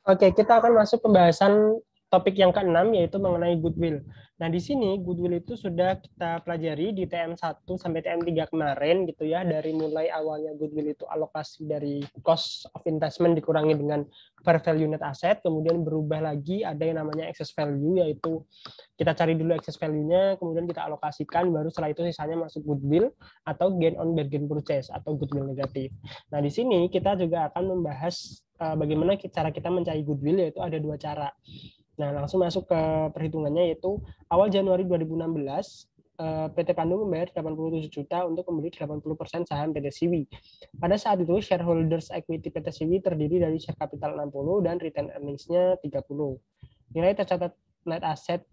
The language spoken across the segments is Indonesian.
Oke, kita akan masuk pembahasan topik yang keenam, yaitu mengenai goodwill. Nah, di sini goodwill itu sudah kita pelajari di TM1 sampai TM3 kemarin gitu ya, dari mulai awalnya goodwill itu alokasi dari cost of investment dikurangi dengan fair value net asset, kemudian berubah lagi ada yang namanya excess value, yaitu kita cari dulu excess value-nya, kemudian kita alokasikan, baru setelah itu sisanya masuk goodwill atau gain on bargain purchase atau goodwill negatif. Nah, di sini kita juga akan membahas bagaimana cara kita mencari goodwill, yaitu ada dua cara. Nah, langsung masuk ke perhitungannya, yaitu awal Januari 2016 PT Pandu membayar 87 juta untuk membeli 80% saham PT Siwi. Pada saat itu shareholders equity PT Siwi terdiri dari share capital 60 dan return earnings-nya 30. Nilai tercatat net asset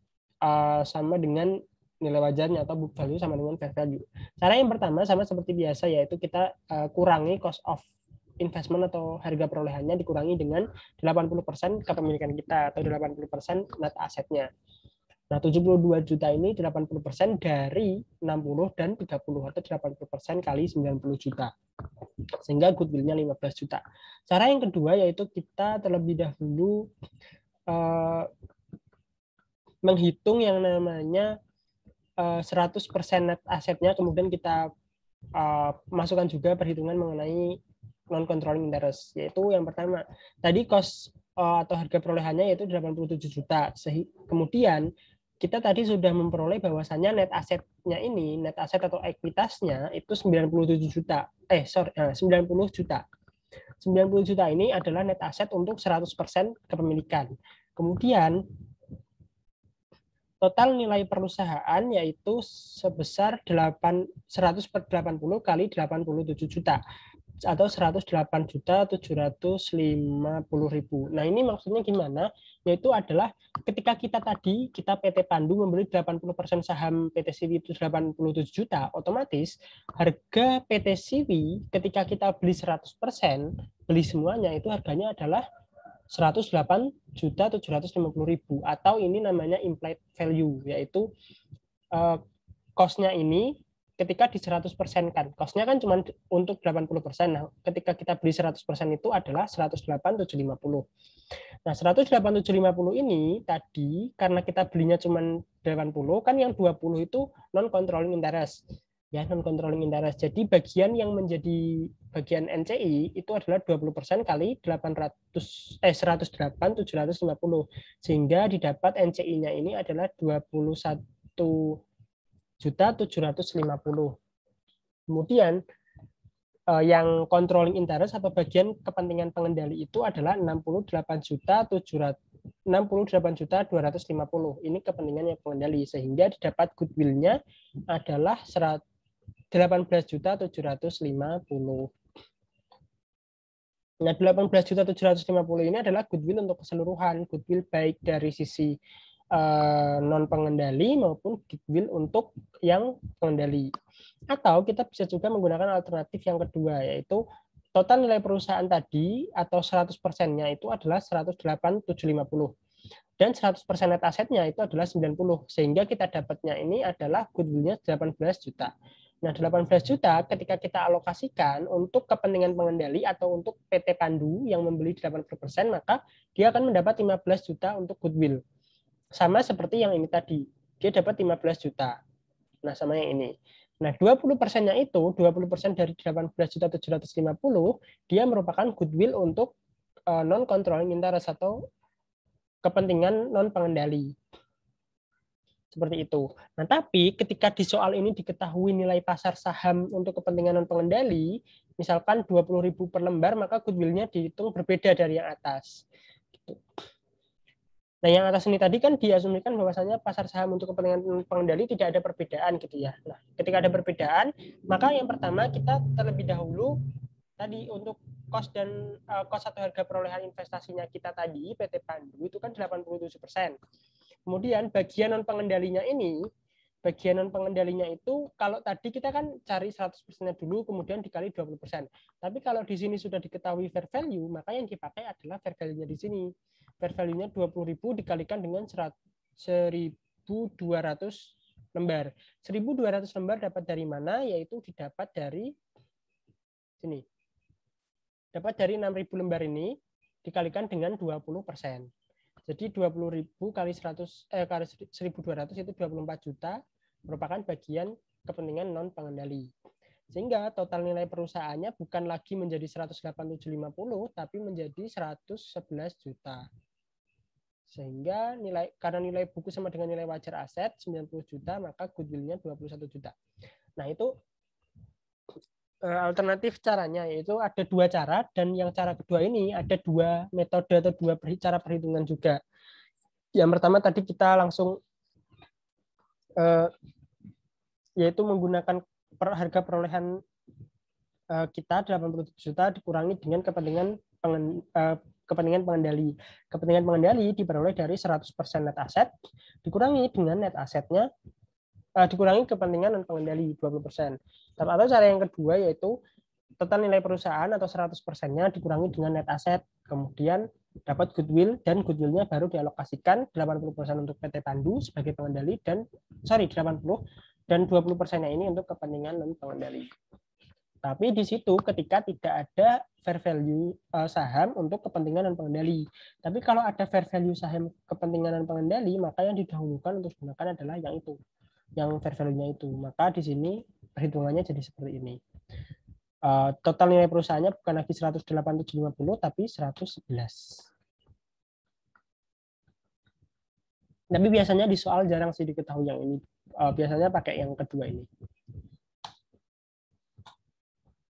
sama dengan nilai wajarnya atau book value sama dengan fair value. Cara yang pertama sama seperti biasa, yaitu kita kurangi cost of investment atau harga perolehannya dikurangi dengan 80% kepemilikan kita atau 80% net asetnya. Nah, 72 juta ini 80% dari 60 dan 30 atau 80% kali 90 juta. Sehingga goodwill-nya 15 juta. Cara yang kedua yaitu kita terlebih dahulu menghitung yang namanya 100% net asetnya, kemudian kita masukkan juga perhitungan mengenai non-controlling interest, yaitu yang pertama tadi cost atau harga perolehannya yaitu 87 juta. Kemudian kita tadi sudah memperoleh bahwasannya net asetnya ini, net aset atau ekuitasnya itu 97 juta. 90 juta. 90 juta ini adalah net aset untuk 100% kepemilikan. Kemudian total nilai perusahaan yaitu sebesar 180 kali 87 juta atau 108 juta 750 ribu. Nah, ini maksudnya gimana? Yaitu adalah ketika kita PT Pandu membeli 80% saham PT Siwi itu 87 juta, otomatis harga PT Siwi ketika kita beli 100%, beli semuanya itu harganya adalah 108 juta 750 ribu, atau ini namanya implied value, yaitu cost-nya ini ketika di 100% kan, cost-nya kan cuma untuk 80%. Nah, ketika kita beli 100% itu adalah 108.750. Nah, 108.750 ini tadi karena kita belinya cuma 80, kan yang 20 itu non controlling interest. Ya, non controlling interest. Jadi bagian yang menjadi bagian NCI itu adalah 20% kali 108.750, sehingga didapat NCI-nya ini adalah 21.750. Kemudian yang controlling interest atau bagian kepentingan pengendali itu adalah 68.250. Ini kepentingan yang pengendali, sehingga didapat goodwill-nya adalah 18.750. Nah, 18.750 ini adalah goodwill untuk keseluruhan, goodwill baik dari sisi non pengendali maupun goodwill untuk yang pengendali. Atau kita bisa juga menggunakan alternatif yang kedua, yaitu total nilai perusahaan tadi atau 100%-nya itu adalah 108.750 dan 100% net asetnya itu adalah 90, sehingga kita dapatnya ini adalah goodwill-nya 18 juta. Nah, 18 juta ketika kita alokasikan untuk kepentingan pengendali atau untuk PT Pandu yang membeli 80%, maka dia akan mendapat 15 juta untuk goodwill. Sama seperti yang ini tadi, dia dapat 15 juta. Nah, sama yang ini. Nah, 20%-nya itu, 20% dari 18.750, dia merupakan goodwill untuk non-controlling interest atau kepentingan non-pengendali. Seperti itu. Nah, tapi ketika di soal ini diketahui nilai pasar saham untuk kepentingan non-pengendali, misalkan 20.000 per lembar, maka goodwill-nya dihitung berbeda dari yang atas. Nah, yang atas ini tadi kan diasumsikan bahwasanya pasar saham untuk kepentingan pengendali tidak ada perbedaan gitu ya. Nah, ketika ada perbedaan, maka yang pertama kita terlebih dahulu tadi untuk cost dan cost atau harga perolehan investasinya kita tadi PT Pandu itu kan 87%. Kemudian bagian non pengendalinya ini, bagian non pengendalinya itu kalau tadi kita kan cari 100%-nya dulu kemudian dikali 20%. Tapi kalau di sini sudah diketahui fair value, maka yang dipakai adalah fair value-nya di sini. Fair value-nya 20.000 dikalikan dengan 1.200 lembar. 1.200 lembar dapat dari mana? Yaitu didapat dari sini. Dapat dari 6.000 lembar ini. dikalikan dengan 20%. Jadi 20.000 kali 1.200 itu 24 juta merupakan bagian kepentingan non pengendali. Sehingga total nilai perusahaannya bukan lagi menjadi 108.750 tapi menjadi 111 juta. Sehingga karena nilai buku sama dengan nilai wajar aset 90 juta, maka goodwill-nya 21 juta. Nah, itu alternatif caranya, yaitu ada dua cara, dan yang cara kedua ini ada dua metode atau dua cara perhitungan juga. Yang pertama tadi kita langsung yaitu menggunakan harga perolehan kita 87 juta dikurangi dengan kepentingan pengendali. Kepentingan pengendali diperoleh dari 100% net asset dikurangi dengan net asetnya dikurangi kepentingan non pengendali 20%. Atau cara yang kedua yaitu total nilai perusahaan atau 100%-nya dikurangi dengan net asset, kemudian dapat goodwill, dan goodwill-nya baru dialokasikan 80% untuk PT Pandu sebagai pengendali, 80 dan 20%-nya ini untuk kepentingan non pengendali. Tapi di situ ketika tidak ada fair value saham untuk kepentingan non pengendali. Tapi kalau ada fair value saham kepentingan non pengendali, maka yang didahulukan untuk digunakan adalah yang itu, yang fair value-nya itu. Maka di sini perhitungannya jadi seperti ini. Total nilai perusahaannya bukan lagi 108.750 tapi 111. Tapi biasanya di soal jarang sih diketahui yang ini. Biasanya pakai yang kedua ini.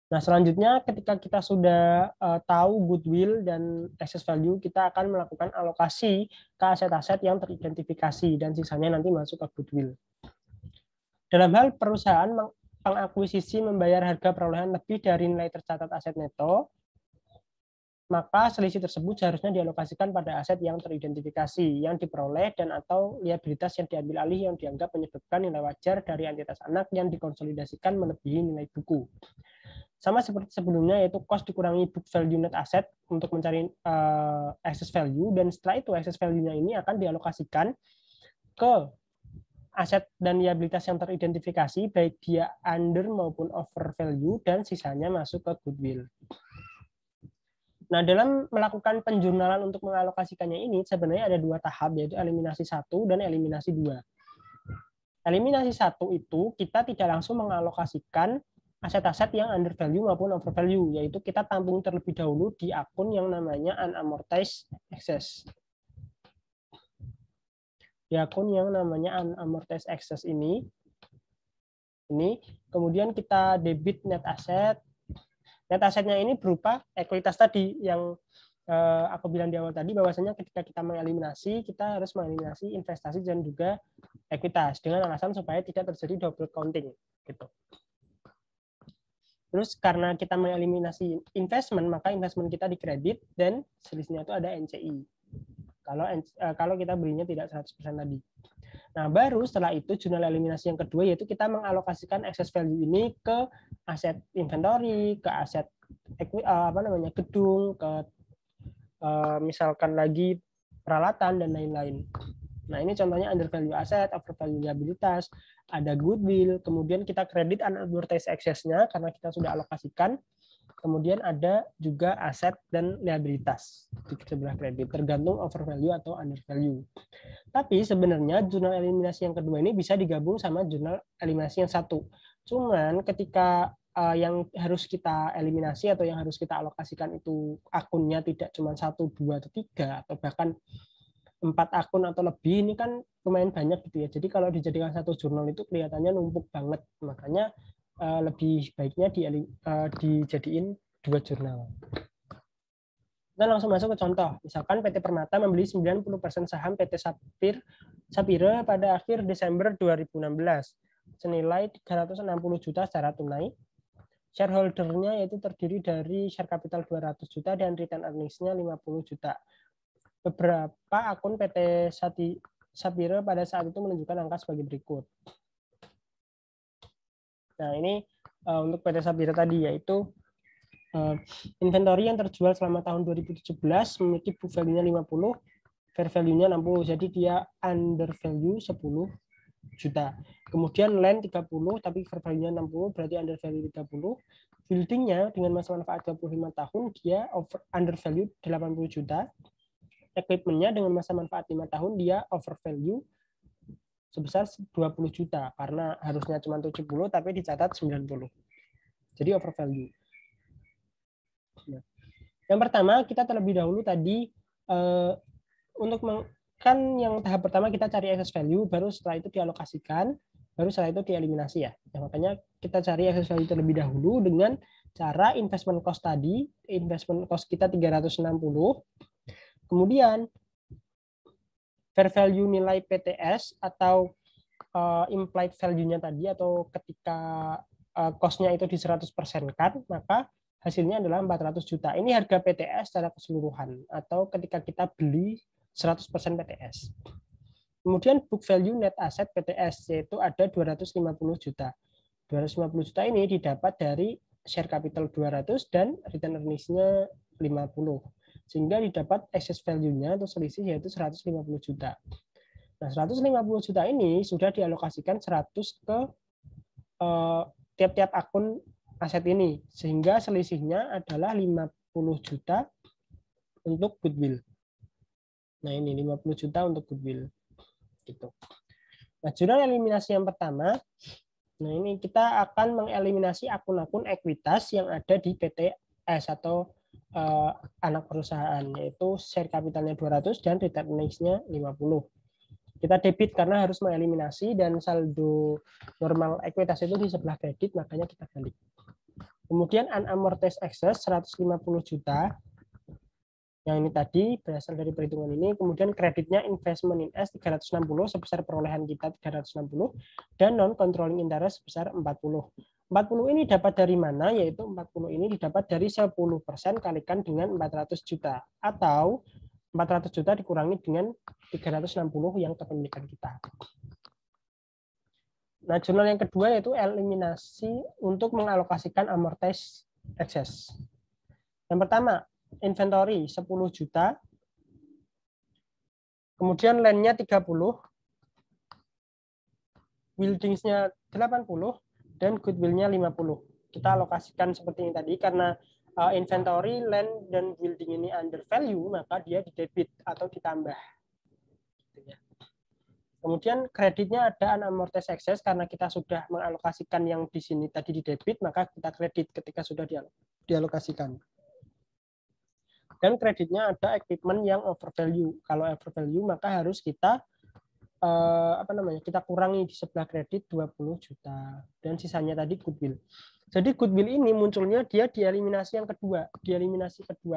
Nah, selanjutnya ketika kita sudah tahu goodwill dan excess value, kita akan melakukan alokasi ke aset-aset yang teridentifikasi dan sisanya nanti masuk ke goodwill. Dalam hal perusahaan pengakuisisi membayar harga perolehan lebih dari nilai tercatat aset neto, maka selisih tersebut seharusnya dialokasikan pada aset yang teridentifikasi, yang diperoleh dan atau liabilitas yang diambil alih yang dianggap menyebabkan nilai wajar dari entitas anak yang dikonsolidasikan melebihi nilai buku. Sama seperti sebelumnya, yaitu cost dikurangi book value net asset untuk mencari excess value, dan setelah itu excess value-nya ini akan dialokasikan ke aset dan liabilitas yang teridentifikasi, baik dia under maupun over value, dan sisanya masuk ke goodwill. Nah, dalam melakukan penjurnalan untuk mengalokasikannya ini, sebenarnya ada dua tahap, yaitu eliminasi 1 dan eliminasi 2. Eliminasi 1 itu kita tidak langsung mengalokasikan aset-aset yang under value maupun over value, yaitu kita tampung terlebih dahulu di akun yang namanya unamortized excess. Di akun yang namanya unamortized excess ini kemudian kita debit net asset. Net asetnya ini berupa ekuitas tadi yang aku bilang di awal tadi, bahwasanya ketika kita mengeliminasi, kita harus mengeliminasi investasi dan juga ekuitas dengan alasan supaya tidak terjadi double counting gitu. Terus karena kita mengeliminasi investment, maka investment kita dikredit dan selisihnya itu ada NCI. Kalau kita belinya tidak 100% tadi. Nah, baru setelah itu jurnal eliminasi yang kedua, yaitu kita mengalokasikan excess value ini ke aset inventory, ke aset gedung, ke misalkan lagi peralatan dan lain-lain. Nah, ini contohnya under value aset, over value liabilitas, ada goodwill, kemudian kita kredit unamortized excess-nya karena kita sudah alokasikan. Kemudian ada juga aset dan liabilitas di sebelah kredit, tergantung over value atau under value. Tapi sebenarnya jurnal eliminasi yang kedua ini bisa digabung sama jurnal eliminasi yang satu. Cuman ketika yang harus kita eliminasi atau yang harus kita alokasikan itu akunnya tidak cuma 1, 2, atau 3, atau bahkan 4 akun atau lebih, ini kan lumayan banyak gitu ya. Jadi kalau dijadikan satu jurnal itu kelihatannya numpuk banget. Makanya lebih baiknya dijadiin 2 jurnal. Kita langsung masuk ke contoh. Misalkan PT Permata membeli 90% saham PT Sapira pada akhir Desember 2016 senilai 360 juta secara tunai. Shareholder-nya yaitu terdiri dari share capital 200 juta dan return earnings-nya 50 juta. Beberapa akun PT Sapira pada saat itu menunjukkan angka sebagai berikut. Nah, ini untuk PT Sapira tadi, yaitu inventory yang terjual selama tahun 2017 memiliki book value-nya 50, fair value-nya 60. Jadi dia under value 10 juta. Kemudian land 30 tapi fair value-nya 60 berarti under value 30. Buildingnya dengan masa manfaat 25 tahun dia under value 80 juta. Equipment-nya dengan masa manfaat 5 tahun dia over value sebesar 20 juta karena harusnya cuma 70 tapi dicatat 90. Jadi over value. Nah, yang pertama kita terlebih dahulu tadi untuk kan yang tahap pertama kita cari excess value, baru setelah itu dialokasikan, baru setelah itu dieliminasi ya. Makanya kita cari excess value terlebih dahulu dengan cara investment cost tadi, investment cost kita 360. Kemudian fair value nilai PTS atau implied value-nya tadi atau ketika cost-nya itu di 100% kan, maka hasilnya adalah 400 juta. Ini harga PTS secara keseluruhan atau ketika kita beli 100% PTS. Kemudian book value net asset PTS yaitu ada 250 juta. 250 juta ini didapat dari share capital 200 dan return earnings-nya 50. Sehingga didapat excess value-nya atau selisih yaitu 150 juta. Nah, 150 juta ini sudah dialokasikan 100 ke tiap-tiap akun aset ini. Sehingga selisihnya adalah 50 juta untuk goodwill. Nah, ini 50 juta untuk goodwill. Gitu. Nah, jurnal eliminasi yang pertama, nah ini kita akan mengeliminasi akun-akun ekuitas yang ada di PTS atau anak perusahaan, yaitu share capitalnya 200 dan return earnings-nya 50. Kita debit karena harus mengeliminasi dan saldo normal ekuitas itu di sebelah kredit, makanya kita balik. Kemudian unamortized excess 150 juta. Yang ini tadi berasal dari perhitungan ini. Kemudian kreditnya investment in S 360 sebesar perolehan kita 360 dan non controlling interest sebesar 40. 40 ini dapat dari mana? Yaitu 40 ini didapat dari 10% kalikan dengan 400 juta atau 400 juta dikurangi dengan 360 yang kepemilikan kita. Nah, jurnal yang kedua yaitu eliminasi untuk mengalokasikan amortized excess. Yang pertama, inventory 10 juta, kemudian land-nya 30, buildings-nya 80, dan goodwill-nya 50. Kita alokasikan seperti ini tadi, karena inventory, land, dan building ini under value, maka dia didebit atau ditambah. Kemudian kreditnya ada unamortized excess, karena kita sudah mengalokasikan yang di sini tadi di debit, maka kita kredit ketika sudah dialokasikan. Dan kreditnya ada equipment yang over value. Kalau over value maka harus kita kita kurangi di sebelah kredit 20 juta dan sisanya tadi goodwill. Jadi goodwill ini munculnya dia di eliminasi yang kedua,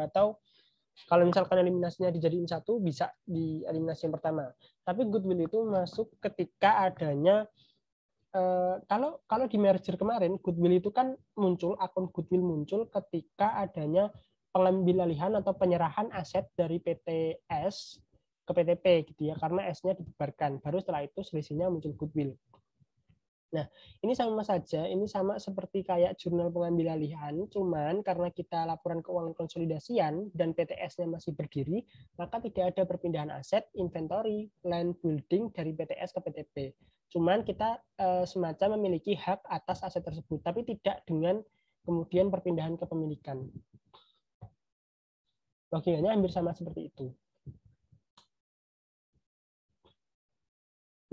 atau kalau misalkan eliminasinya dijadiin satu bisa di eliminasi yang pertama. Tapi goodwill itu masuk ketika adanya kalau di merger kemarin goodwill itu kan muncul, akun goodwill muncul ketika adanya pengambilalihan atau penyerahan aset dari PTS ke PTP gitu ya, karena S-nya dibubarkan. Baru setelah itu selisihnya muncul goodwill. Nah, ini sama saja, ini sama seperti kayak jurnal pengambilalihan, cuman karena kita laporan keuangan konsolidasian dan PTS-nya masih berdiri, maka tidak ada perpindahan aset, inventory, land, building dari PTS ke PTP. Cuman kita semacam memiliki hak atas aset tersebut, tapi tidak dengan kemudian perpindahan kepemilikan. Logikanya hampir sama seperti itu.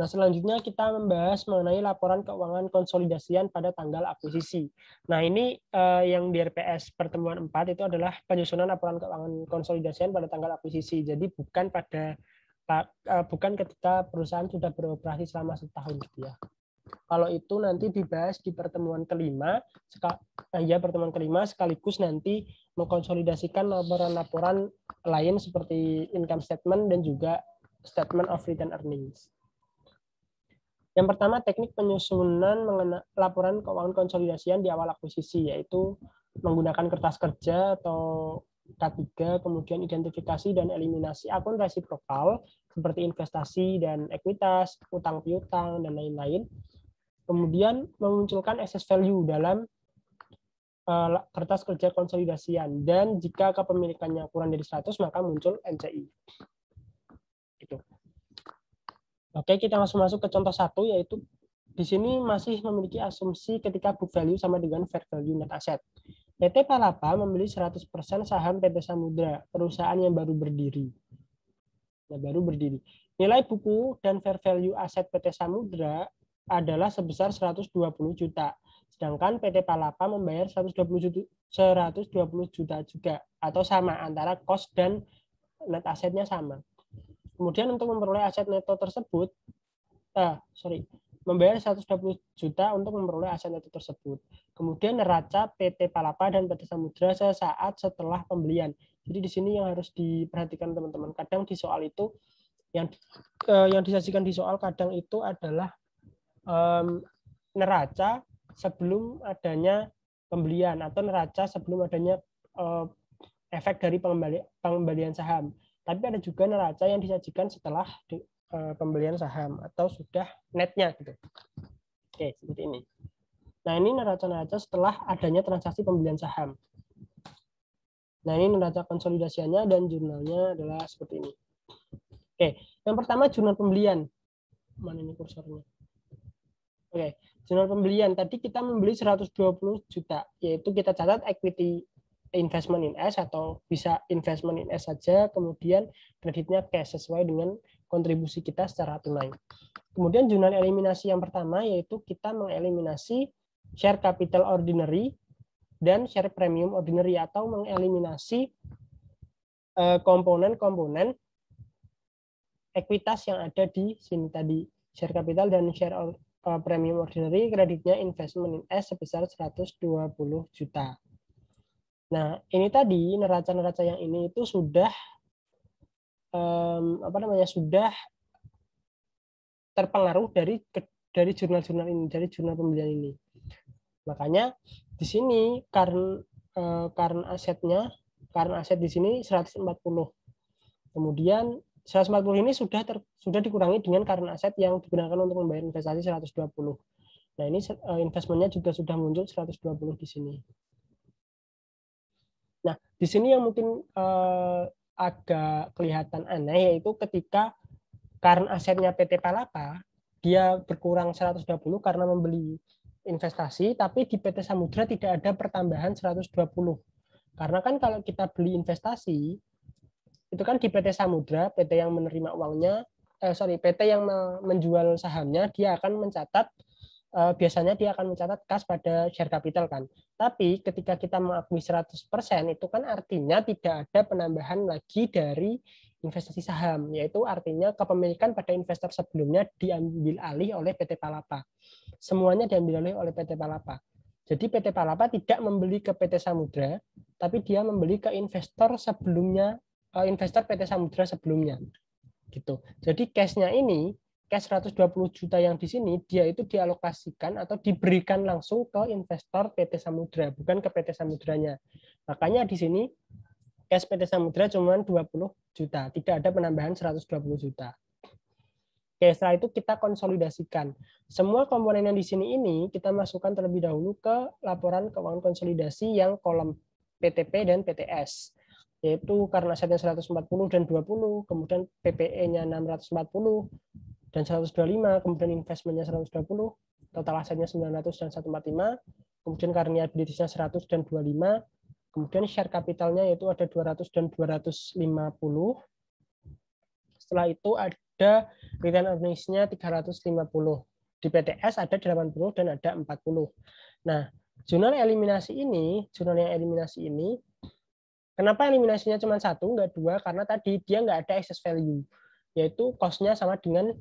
Nah, selanjutnya kita membahas mengenai laporan keuangan konsolidasian pada tanggal akuisisi. Nah, ini yang di RPS pertemuan 4 itu adalah penyusunan laporan keuangan konsolidasian pada tanggal akuisisi. Jadi bukan ketika perusahaan sudah beroperasi selama setahun gitu ya. Kalau itu nanti dibahas di pertemuan kelima, sekaligus nanti mengkonsolidasikan laporan-laporan lain seperti income statement dan juga statement of return earnings. Yang pertama, teknik penyusunan laporan keuangan konsolidasian di awal akuisisi, yaitu menggunakan kertas kerja atau K3, kemudian identifikasi dan eliminasi akun resiprokal seperti investasi dan ekuitas, utang piutang, dan lain-lain. Kemudian memunculkan excess value dalam kertas kerja konsolidasian, dan jika kepemilikannya kurang dari 100 maka muncul NCI. Gitu. Oke, kita langsung masuk ke contoh 1, yaitu di sini masih memiliki asumsi ketika book value sama dengan fair value net asset. PT Palapa membeli 100% saham PT Samudra, perusahaan yang baru berdiri. Nah, baru berdiri. Nilai buku dan fair value aset PT Samudra adalah sebesar 120 juta. Sedangkan PT Palapa membayar 120 juta juga, atau sama, antara cost dan net asetnya sama. Kemudian untuk memperoleh aset neto tersebut, membayar 120 juta untuk memperoleh aset neto tersebut. Kemudian neraca PT Palapa dan PT Samudra sesaat setelah pembelian. Jadi di sini yang harus diperhatikan teman-teman. Kadang di soal itu yang disajikan di soal kadang itu adalah neraca sebelum adanya pembelian atau neraca sebelum adanya efek dari pengembalian saham. Tapi ada juga neraca yang disajikan setelah pembelian saham atau sudah netnya gitu. Oke, seperti ini. Nah, ini neraca-neraca setelah adanya transaksi pembelian saham. Nah, ini neraca konsolidasinya dan jurnalnya adalah seperti ini. Oke, yang pertama jurnal pembelian. Mana ini kursornya? Oke, jurnal pembelian. Tadi kita membeli 120 juta, yaitu kita catat equity investment in S atau bisa investment in S saja, kemudian kreditnya cash sesuai dengan kontribusi kita secara tunai. Kemudian jurnal eliminasi yang pertama yaitu kita mengeliminasi share capital ordinary dan share premium ordinary atau mengeliminasi komponen-komponen ekuitas yang ada di sini tadi, share capital dan share premium ordinary, kreditnya investment in S sebesar 120 juta. Nah, ini tadi neraca-neraca yang ini itu sudah sudah terpengaruh dari jurnal-jurnal ini, dari jurnal pembelian ini. Makanya di sini karena aset di sini 140. Kemudian 140 ini sudah dikurangi dengan current aset yang digunakan untuk membayar investasi 120. Nah, ini investmentnya juga sudah muncul 120 di sini. Nah, di sini yang mungkin agak kelihatan aneh yaitu ketika current asetnya PT Palapa dia berkurang 120 karena membeli investasi, tapi di PT Samudra tidak ada pertambahan 120. Karena kan kalau kita beli investasi, itu kan di PT Samudra, PT yang menerima uangnya, PT yang menjual sahamnya, dia akan mencatat, biasanya dia akan mencatat kas pada share capital kan. Tapi ketika kita mengakui 100%, itu kan artinya tidak ada penambahan lagi dari investasi saham, yaitu artinya kepemilikan pada investor sebelumnya diambil alih oleh PT Palapa. Semuanya diambil alih oleh PT Palapa. Jadi PT Palapa tidak membeli ke PT Samudra, tapi dia membeli ke investor sebelumnya, investor PT Samudra sebelumnya. Gitu. Jadi cash-nya ini, cash 120 juta yang di sini, dia itu dialokasikan atau diberikan langsung ke investor PT Samudra, bukan ke PT Samudranya. Makanya di sini cash PT Samudra cuma 20 juta, tidak ada penambahan 120 juta. Oke, setelah itu kita konsolidasikan. Semua komponen yang di sini ini kita masukkan terlebih dahulu ke laporan keuangan konsolidasi yang kolom PTP dan PTS. Yaitu karena asetnya 140 dan 20, kemudian PPE-nya 640 dan 125, kemudian investment-nya 120, total asetnya 900 dan 145, kemudian current liabilities-nya 100 dan 25, kemudian share capital-nya yaitu ada 200 dan 250. Setelah itu ada return earnings-nya 350. Di PTS ada 80 dan ada 40. Nah, jurnal yang eliminasi ini, kenapa eliminasinya cuma 1, nggak 2? Karena tadi dia nggak ada excess value, yaitu cost-nya sama dengan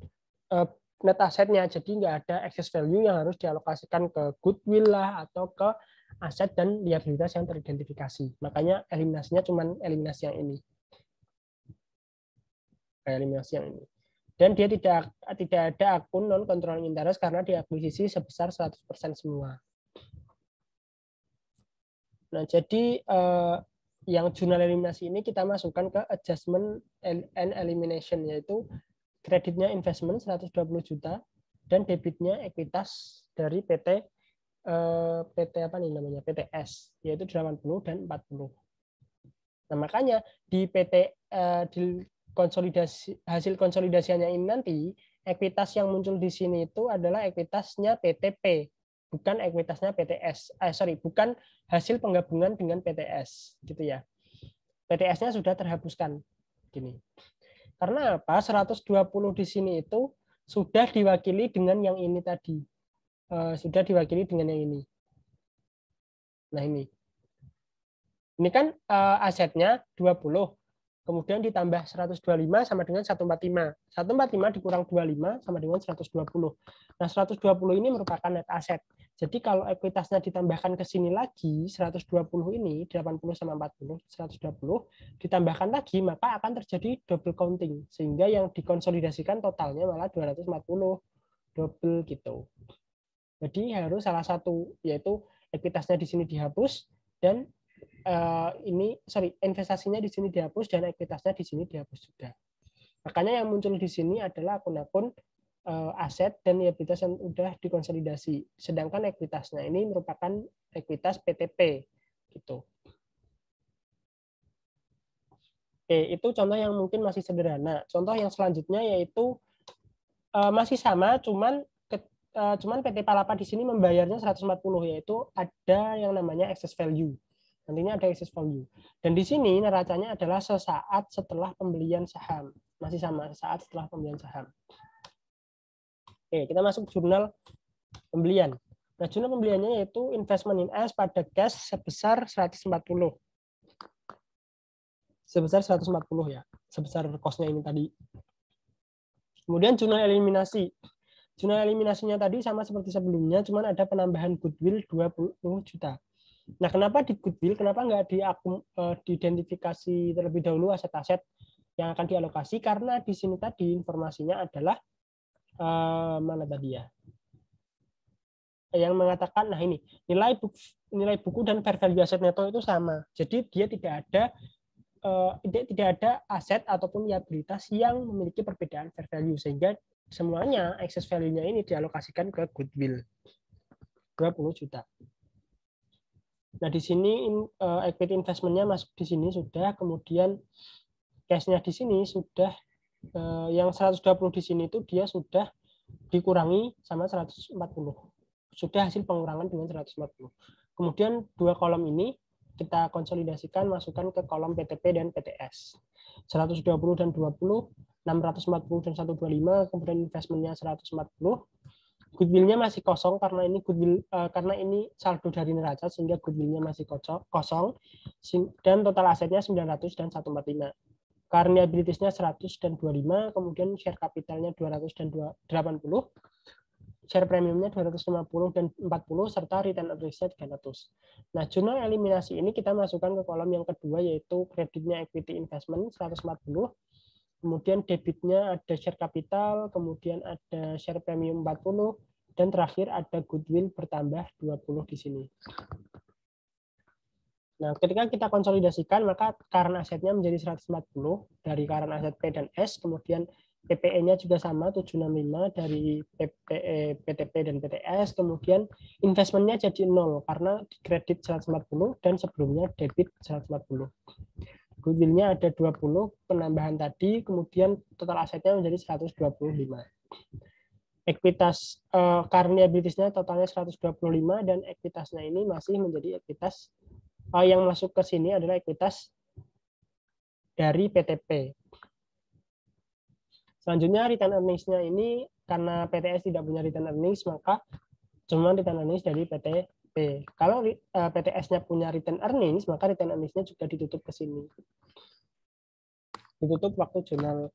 net asetnya, jadi nggak ada excess value yang harus dialokasikan ke goodwill lah atau ke aset dan liabilitas yang teridentifikasi. Makanya eliminasinya cuma eliminasi yang ini. Dan dia tidak ada akun non controlling interest karena diakuisisi sebesar 100% semua. Nah, jadi yang jurnal eliminasi ini kita masukkan ke adjustment and elimination, yaitu kreditnya investment 120 juta dan debitnya ekuitas dari PT PTS, yaitu 80 dan 40. Nah, makanya di hasil konsolidasinya ini nanti ekuitas yang muncul di sini itu adalah ekuitasnya PTP, bukan ekuitasnya PTS. Bukan hasil penggabungan dengan PTS, gitu ya. PTS-nya sudah terhapuskan. Gini. Karena apa? 120 di sini itu sudah diwakili dengan yang ini tadi. Sudah diwakili dengan yang ini. Nah, ini. Ini kan asetnya 20. Kemudian ditambah 125 sama dengan 145. 145 dikurang 25 sama dengan 120. Nah, 120 ini merupakan net aset. Jadi kalau ekuitasnya ditambahkan ke sini lagi, 120 ini, 80 sama 40, 120, ditambahkan lagi, maka akan terjadi double counting. Sehingga yang dikonsolidasikan totalnya malah 240. Double gitu. Jadi harus salah satu, yaitu ekuitasnya di sini dihapus, dan investasinya di sini dihapus dan ekuitasnya di sini dihapus juga. Makanya yang muncul di sini adalah akun-akun aset dan liabilitas yang sudah dikonsolidasi. Sedangkan ekuitasnya ini merupakan ekuitas PTP gitu. Oke, itu contoh yang mungkin masih sederhana. Contoh yang selanjutnya yaitu masih sama, cuman PT Palapa di sini membayarnya 140, yaitu ada yang namanya excess value. Nantinya ada excess value. Dan di sini neracanya adalah sesaat setelah pembelian saham. Masih sama, sesaat setelah pembelian saham. Oke, kita masuk jurnal pembelian. Nah, jurnal pembeliannya yaitu investment in S pada cash sebesar 140. Sebesar 140 ya. Sebesar cost-nya ini tadi. Kemudian jurnal eliminasi. Jurnal eliminasinya tadi sama seperti sebelumnya, cuman ada penambahan goodwill 20 juta. Nah, kenapa di goodwill? Kenapa nggak diidentifikasi terlebih dahulu aset-aset yang akan dialokasi? Karena di sini tadi informasinya adalah mana tadi ya? Yang mengatakan, nah ini nilai buku dan fair value aset neto itu sama. Jadi dia tidak ada aset ataupun liabilitas yang memiliki perbedaan fair value, sehingga semuanya excess value-nya ini dialokasikan ke goodwill 20 juta. Nah, di sini equity investment-nya masuk di sini sudah, kemudian cash-nya di sini sudah, yang 120 di sini itu dia sudah dikurangi sama 140. Sudah hasil pengurangan dengan 140. Kemudian dua kolom ini kita konsolidasikan, masukkan ke kolom PTP dan PTS. 120 dan 20, 640 dan 125, kemudian investment-nya 140. Goodwill-nya masih kosong karena ini saldo dari neraca, sehingga goodwill-nya masih kosong, dan total asetnya 900 dan 145. Current liabilities-nya 100 dan 25, kemudian share capital-nya 200 dan 80, share premium-nya 250 dan 40, serta return earnings-nya 300. Nah, jurnal eliminasi ini kita masukkan ke kolom yang kedua, yaitu kreditnya equity investment 140, kemudian debitnya ada share capital, kemudian ada share premium 40, dan terakhir ada goodwill bertambah 20 di sini. Nah, ketika kita konsolidasikan, maka current asetnya menjadi 140 dari current aset P dan S, kemudian PPE-nya juga sama 765 dari PTP dan PTS, kemudian investment-nya jadi 0 karena kredit 140 dan sebelumnya debit 140. Goodwill-nya ada 20, penambahan tadi, kemudian total asetnya menjadi 125. Ekuitas current liabilities-nya totalnya 125, dan ekuitasnya ini masih menjadi ekuitas yang masuk ke sini adalah ekuitas dari PTP. Selanjutnya return earnings-nya ini karena PTS tidak punya return earnings, maka cuma return earnings dari PTP. Kalau PTS-nya punya return earnings, maka return earnings-nya juga ditutup ke sini. Ditutup waktu jurnal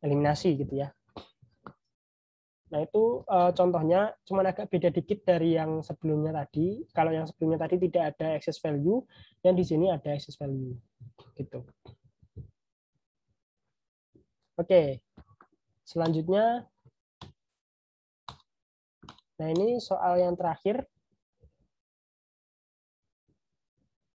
eliminasi gitu ya. Nah, itu contohnya cuma agak beda dikit dari yang sebelumnya tadi. Kalau yang sebelumnya tadi tidak ada excess value, dan di sini ada excess value. Gitu. Oke. Selanjutnya, nah ini soal yang terakhir.